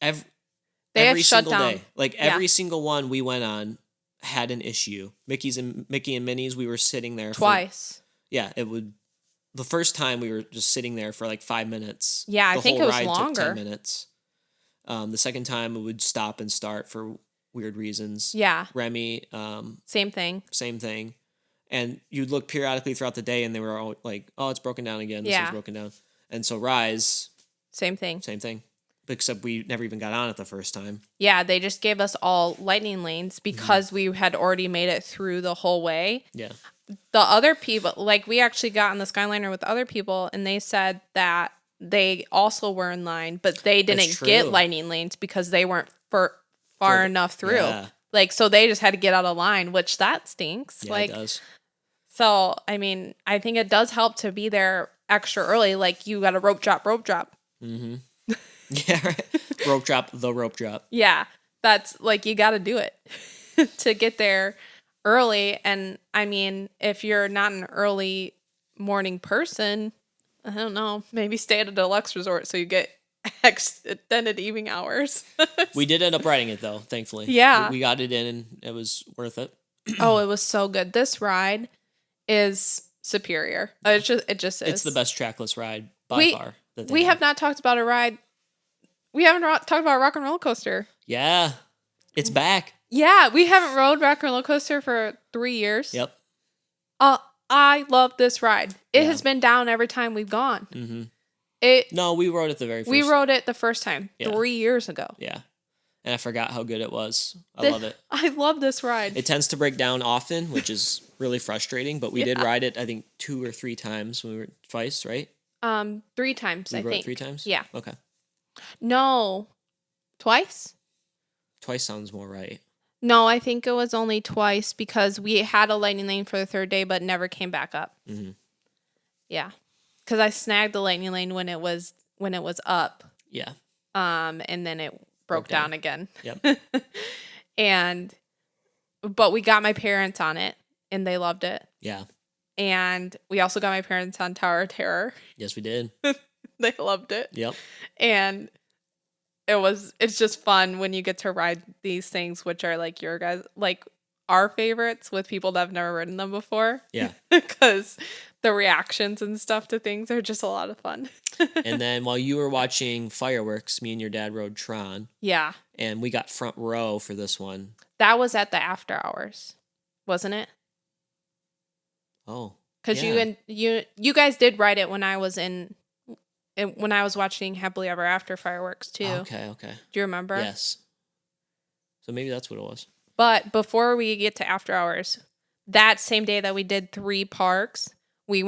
They every have shut single down. day. Like every single one we went on had an issue. Mickey and Minnie's, we were sitting there twice. The first time we were just sitting there for like 5 minutes. Yeah, I think it was ride longer. Took 10 minutes. The second time it would stop and start for weird reasons. Yeah. Remy, same thing. And you'd look periodically throughout the day and they were all like, oh, it's broken down again. This is broken down. And so Rise. Same thing. Except we never even got on it the first time. Yeah, they just gave us all lightning lanes because we had already made it through the whole way. Yeah. The other people, like we actually got on the Skyliner with other people, and they said that they also were in line, but they didn't get lightning lanes because they weren't far enough through. Yeah. Like, so they just had to get out of line, which that stinks. Yeah, like, it does. So, I mean, I think it does help to be there extra early. Like, you got to rope drop. Mm-hmm. Yeah, right. Rope drop. Yeah, that's like, you got to do it to get there early. And I mean, if you're not an early morning person, I don't know, maybe stay at a deluxe resort so you get extended evening hours. We did end up riding it though, thankfully. Yeah. We got it in and it was worth it. Oh, it was so good. This ride is superior. It just is. It's the best trackless ride by far. We have not talked about a ride. We haven't talked about Rock and Roller Coaster. Yeah. It's back. Yeah, we haven't rode Rock and Roller Coaster for 3 years. Yep. I love this ride. It has been down every time we've gone. Mm-hmm. No, we rode it the very first. We rode it the first time 3 years ago. Yeah. And I forgot how good it was. I love it. I love this ride. It tends to break down often, which is really frustrating, but we did ride it, I think, 2 or 3 times when we were twice, right? 3 times, I think. We rode it 3 times? Yeah. Okay. No. Twice? Twice sounds more right. No, I think it was only twice because we had a lightning lane for the 3rd day, but never came back up. Mm-hmm. Yeah. Because I snagged the lightning lane when it was up. Yeah. And then it broke down again. Yep. But we got my parents on it, and they loved it. Yeah. And we also got my parents on Tower of Terror. Yes, we did. They loved it. Yep. And it's just fun when you get to ride these things, which are like your guys, like our favorites with people that have never ridden them before. Yeah. Because the reactions and stuff to things are just a lot of fun. And then while you were watching fireworks, me and your dad rode Tron. Yeah. And we got front row for this one. That was at the after hours, wasn't it? Oh. Because you guys did ride it when I was watching Happily Ever After fireworks too. Okay. Do you remember? Yes. So maybe that's what it was. But before we get to after hours, that same day that we did 3 parks, we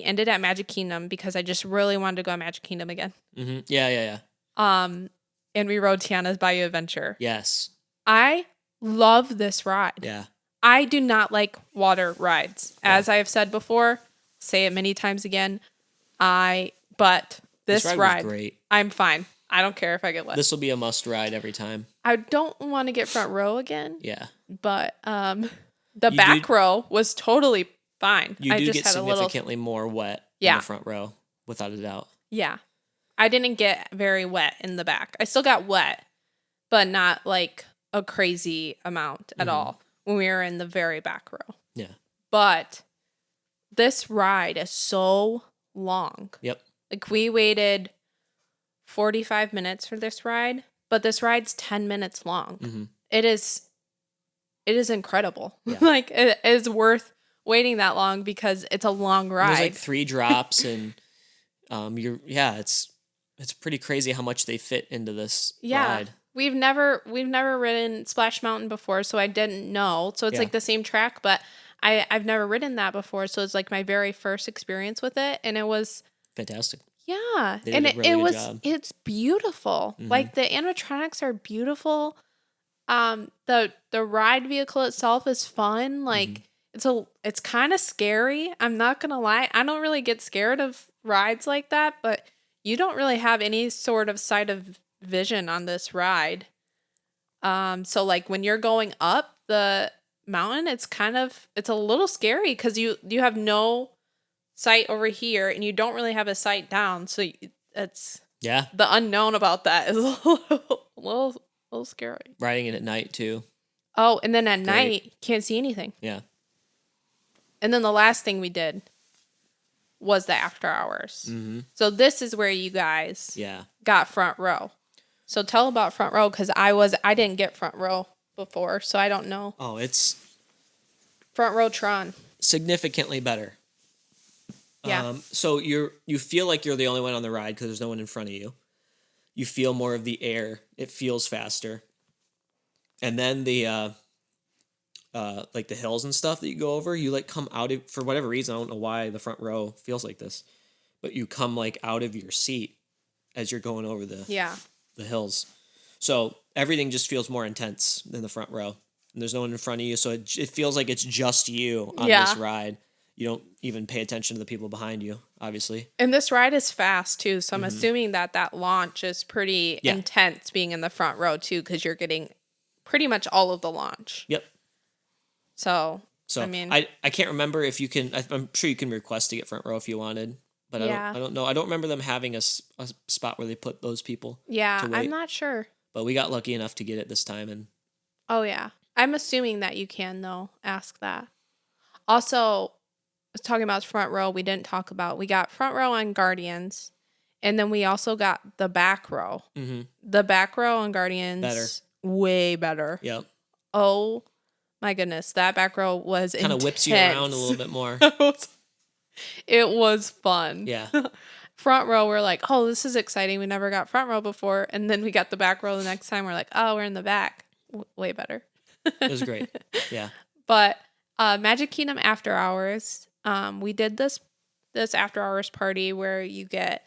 ended at Magic Kingdom because I just really wanted to go to Magic Kingdom again. Mm-hmm. Yeah. And we rode Tiana's Bayou Adventure. Yes. I love this ride. Yeah. I do not like water rides. As I have said before, say it many times again. But this ride was great. I'm fine. I don't care if I get wet. This will be a must ride every time. I don't want to get front row again. Yeah. But the back row was totally fine. You do get significantly more wet in the front row, without a doubt. Yeah. I didn't get very wet in the back. I still got wet, but not like a crazy amount at all when we were in the very back row. Yeah. But this ride is so long. Yep. Like we waited 45 minutes for this ride, but this ride's 10 minutes long. Mm-hmm. It is incredible. Yeah. Like it is worth waiting that long because it's a long ride. There's like 3 drops and it's pretty crazy how much they fit into this ride. We've never ridden Splash Mountain before, so I didn't know. So it's like the same track, but I've never ridden that before, so it's like my very first experience with it, and it was fantastic. Yeah, and it's beautiful. Mm-hmm. Like the animatronics are beautiful. The ride vehicle itself is fun. Like it's kind of scary. I'm not gonna lie. I don't really get scared of rides like that, but you don't really have any sort of sight of vision on this ride. So like when you're going up the mountain, it's a little scary because you have no sight over here and you don't really have a sight down. So it's the unknown about that is a little scary. Riding it at night too. Oh, and then at night you can't see anything. Yeah. And then the last thing we did was the after hours. Mm-hmm. So this is where you guys got front row. So tell about front row because I didn't get front row before, so I don't know. Oh, it's front row Tron. Significantly better. Yeah. So you feel like you're the only one on the ride because there's no one in front of you. You feel more of the air. It feels faster. And then the like the hills and stuff that you go over, you like come out of, for whatever reason, I don't know why the front row feels like this, but you come like out of your seat as you're going over the hills. So everything just feels more intense than the front row. And there's no one in front of you, so it feels like it's just you on this ride. You don't even pay attention to the people behind you, obviously. And this ride is fast, too, so I'm assuming that launch is pretty intense being in the front row, too, because you're getting pretty much all of the launch. Yep. So I mean... I can't remember if you can... I'm sure you can request to get front row if you wanted, but I don't know. I don't remember them having a spot where they put those people to wait. I'm not sure. But we got lucky enough to get it this time. And oh, yeah. I'm assuming that you can, though. Ask that. Also... talking about front row, we didn't talk about. We got front row on Guardians, and then we also got the back row. Mm-hmm. The back row on Guardians way better. Yep. Oh my goodness, that back row was kind of whips you around a little bit more. It was fun. Yeah. Front row, we're like, oh, this is exciting. We never got front row before. And then we got the back row the next time. We're like, oh, we're in the back. Way better. It was great. Yeah. But Magic Kingdom After Hours, we did this after hours party where you get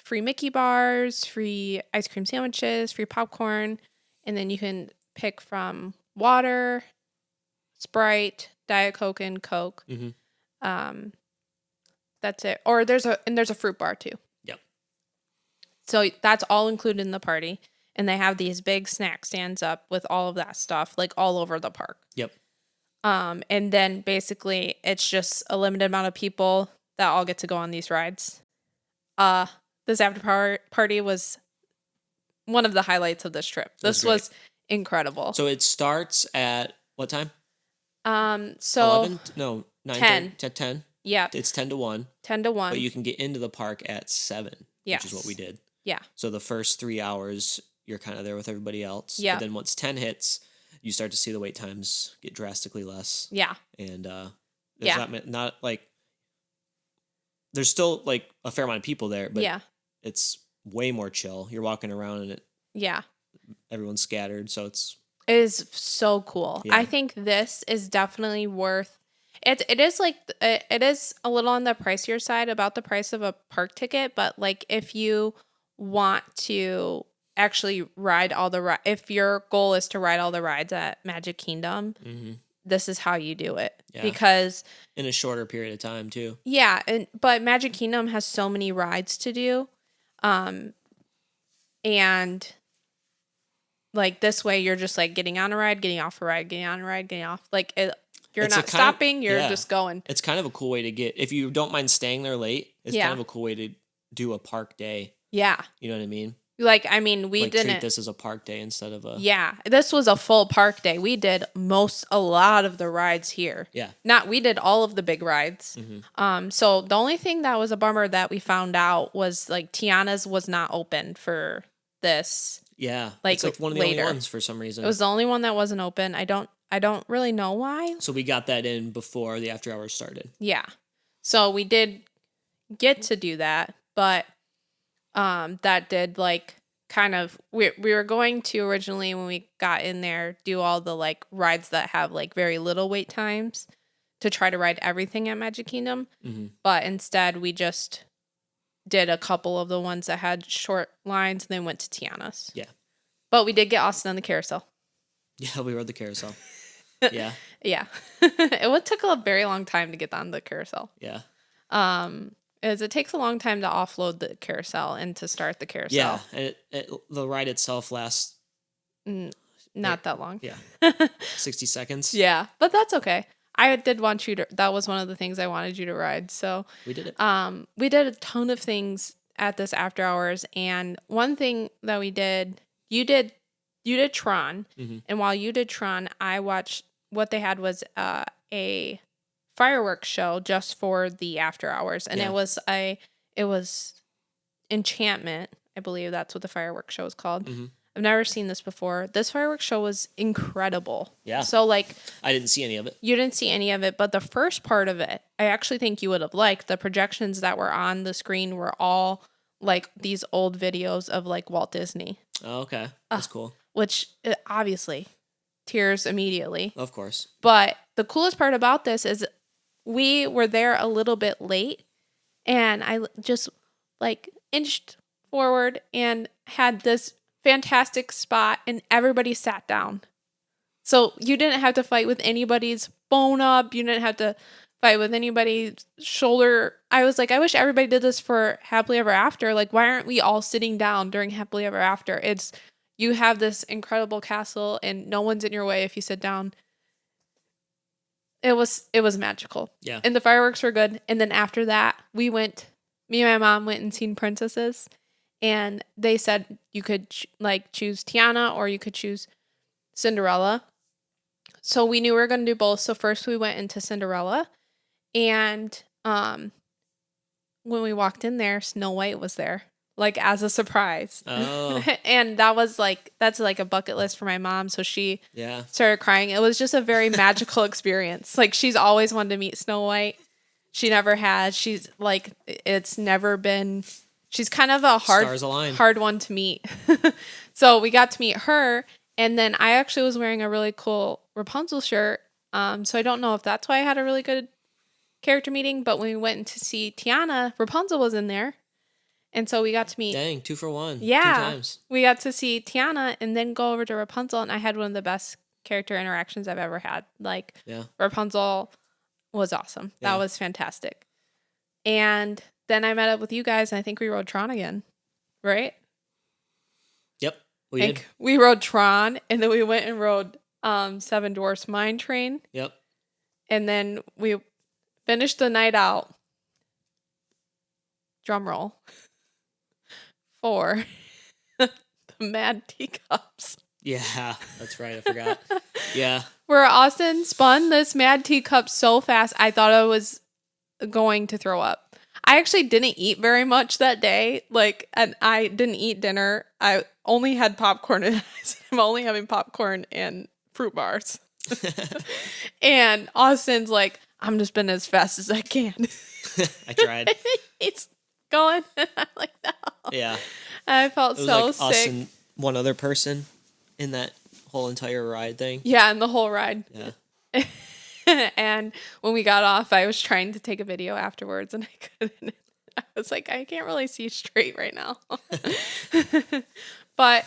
free Mickey bars, free ice cream sandwiches, free popcorn, and then you can pick from water, Sprite, Diet Coke, and Coke. Mm-hmm. That's it. Or there's a fruit bar too. Yep. So that's all included in the party, and they have these big snack stands up with all of that stuff like all over the park. Yep. And then basically it's just a limited amount of people that all get to go on these rides. This after party was one of the highlights of this trip. This was incredible. So it starts at what time? So 11? No, 9. 10. 10. Yeah. It's 10 to 1. 10 to 1. But you can get into the park at 7, yes. which is what we did. Yeah. So the first 3 hours, you're kind of there with everybody else. Yeah. But then once 10 hits, you start to see the wait times get drastically less. Yeah. And there's not like, there's still like a fair amount of people there, but it's way more chill. You're walking around and everyone's scattered, so it is so cool. Yeah. I think this is definitely worth it. It is a little on the pricier side, about the price of a park ticket, but like if you want to actually ride all the if your goal is to ride all the rides at Magic Kingdom, mm-hmm. this is how you do it. Yeah. Because in a shorter period of time too. Yeah, but Magic Kingdom has so many rides to do. And like this way you're just like getting on a ride, getting off a ride, getting on a ride, getting off. Like you're not stopping, you're just going. It's kind of a cool way to get, if you don't mind staying there late, it's kind of a cool way to do a park day. Yeah. You know what I mean? Like, I mean, we didn't treat this as a park day instead of a. Yeah, this was a full park day. We did a lot of the rides here. Yeah. We did all of the big rides. Mm-hmm. So the only thing that was a bummer that we found out was like Tiana's was not open for this. Yeah. It's like one of the only ones for some reason. It was the only one that wasn't open. I don't really know why. So we got that in before the after hours started. Yeah. So we did get to do that, but that did like kind of we were going to originally, when we got in there, do all the like rides that have like very little wait times to try to ride everything at Magic Kingdom. Mm-hmm. But instead we just did a couple of the ones that had short lines and then went to Tiana's. Yeah. But we did get Austin on the carousel. Yeah, we rode the carousel. Yeah. Yeah. It took a very long time to get on the carousel. Yeah. As it takes a long time to offload the carousel and to start the carousel. Yeah, and the ride itself lasts not that long. Yeah, 60 seconds. Yeah, but that's okay. I did want you to. That was one of the things I wanted you to ride. So we did it. We did a ton of things at this after hours, and one thing that we did, you did Tron, mm-hmm. and while you did Tron, I watched. What they had was a fireworks show just for the after hours, and it was Enchantment, I believe that's what the fireworks show is called. Mm-hmm. I've never seen this before. This fireworks show was incredible. Yeah. So like, I didn't see any of it. You didn't see any of it, but the first part of it, I actually think you would have liked. The projections that were on the screen were all like these old videos of like Walt Disney. Oh, okay. That's cool. Which obviously tears immediately. Of course. But the coolest part about this is we were there a little bit late, and I just like inched forward and had this fantastic spot, and everybody sat down. So you didn't have to fight with anybody's phone up. You didn't have to fight with anybody's shoulder. I was like, I wish everybody did this for Happily Ever After. Like, why aren't we all sitting down during Happily Ever After? You have this incredible castle, and no one's in your way if you sit down. It was magical. Yeah. And the fireworks were good. And then after that, me and my mom went and seen Princesses. And they said you could choose Tiana or you could choose Cinderella. So we knew we were going to do both. So first we went into Cinderella. And when we walked in there, Snow White was there. like as a surprise. Oh. And that's like a bucket list for my mom. So she Yeah. started crying. It was just a very magical experience. Like she's always wanted to meet Snow White. She never had. She's like, it's never been, she's kind of a hard one to meet. So we got to meet her. And then I actually was wearing a really cool Rapunzel shirt. So I don't know if that's why I had a really good character meeting, but when we went to see Tiana, Rapunzel was in there. And so we got to meet. Dang, 2 for 1. Yeah. 2 times. We got to see Tiana and then go over to Rapunzel, and I had one of the best character interactions I've ever had. Like, Rapunzel was awesome. That was fantastic. And then I met up with you guys, and I think we rode Tron again, right? Yep, we did. We rode Tron, and then we went and rode Seven Dwarfs Mine Train. Yep. And then we finished the night out. Drum roll. For the Mad Teacups. Yeah, that's right. I forgot. Yeah. Where Austin spun this Mad Teacup so fast, I thought I was going to throw up. I actually didn't eat very much that day. And I didn't eat dinner. I only had popcorn, and I'm only having popcorn and fruit bars. And Austin's like, I'm just spinning as fast as I can. I tried. It's going. I'm like, no. Yeah. I felt so sick. Us and one other person in that whole entire ride thing. Yeah, in the whole ride. Yeah. And when we got off, I was trying to take a video afterwards, and I couldn't. I was like, I can't really see straight right now. But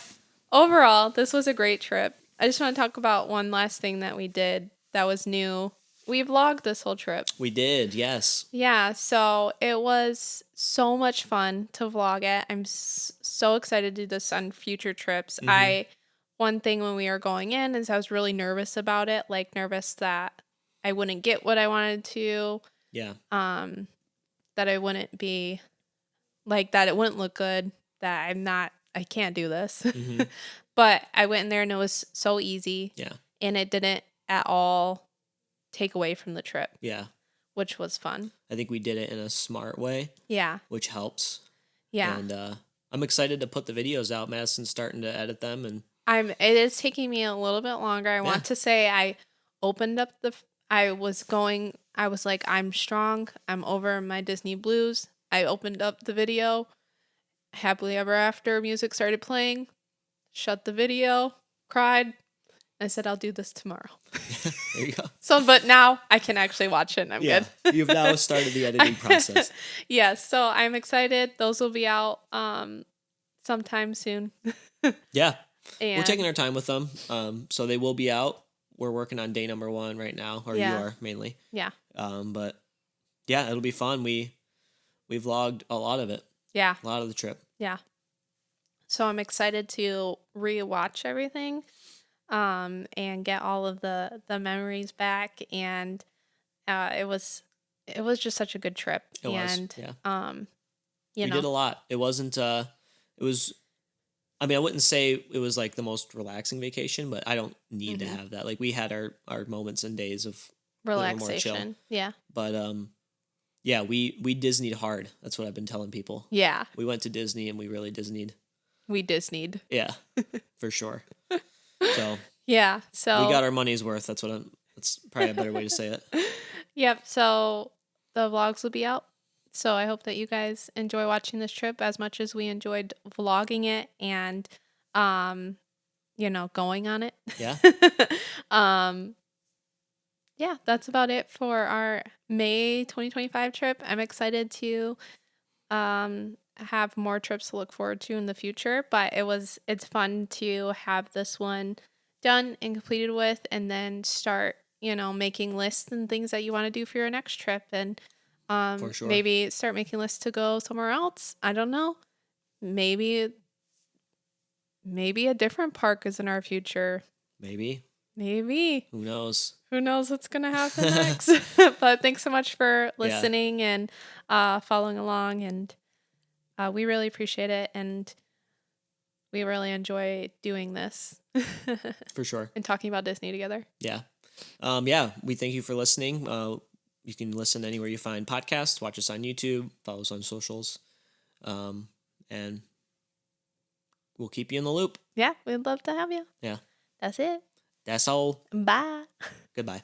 overall, this was a great trip. I just want to talk about one last thing that we did that was new. We vlogged this whole trip. We did, yes. Yeah, so it was so much fun to vlog it. I'm so excited to do this on future trips. Mm-hmm. One thing when we were going in is I was really nervous about it, like nervous that I wouldn't get what I wanted to. Yeah. That I wouldn't be, like, that it wouldn't look good, that I can't do this. Mm-hmm. But I went in there and it was so easy. Yeah. And it didn't at all take away from the trip. Yeah. Which was fun. I think we did it in a smart way. Yeah. Which helps. Yeah. And I'm excited to put the videos out. Madison's starting to edit them, and it is taking me a little bit longer. I want to say I opened up I was like, I'm strong. I'm over my Disney blues. I opened up the video. Happily Ever After music started playing. Shut the video. Cried. I said, I'll do this tomorrow. There you go. So, but now I can actually watch it and I'm good. You've now started the editing process. Yes. So I'm excited. Those will be out sometime soon. Yeah. And we're taking our time with them. So they will be out. We're working on day number 1 right now, or you are mainly. Yeah. But yeah, it'll be fun. We vlogged a lot of it. Yeah. A lot of the trip. Yeah. So I'm excited to rewatch everything. And get all of the memories back, and it was just such a good trip. We did a lot. It wasn't I wouldn't say it was like the most relaxing vacation, but I don't need to have that. Like, we had our moments and days of relaxation. More chill. Yeah. But we Disneyed hard. That's what I've been telling people. Yeah. We went to Disney and we really Disneyed. We Disneyed. Yeah. For sure. So yeah, so we got our money's worth. That's probably a better way to say it. Yep. So the vlogs will be out. So I hope that you guys enjoy watching this trip as much as we enjoyed vlogging it and, going on it. Yeah. Yeah, that's about it for our May 2025 trip. I'm excited to have more trips to look forward to in the future, but it's fun to have this one done and completed with, and then start, making lists and things that you want to do for your next trip, and for sure. Maybe start making lists to go somewhere else. I don't know. Maybe a different park is in our future. Maybe. Who knows? Who knows what's going to happen next? But thanks so much for listening and following along, and we really appreciate it, and we really enjoy doing this. For sure. And talking about Disney together. Yeah. We thank you for listening. You can listen anywhere you find podcasts, watch us on YouTube, follow us on socials. And and we'll keep you in the loop. Yeah, we'd love to have you. Yeah. That's it. That's all. Bye. Goodbye.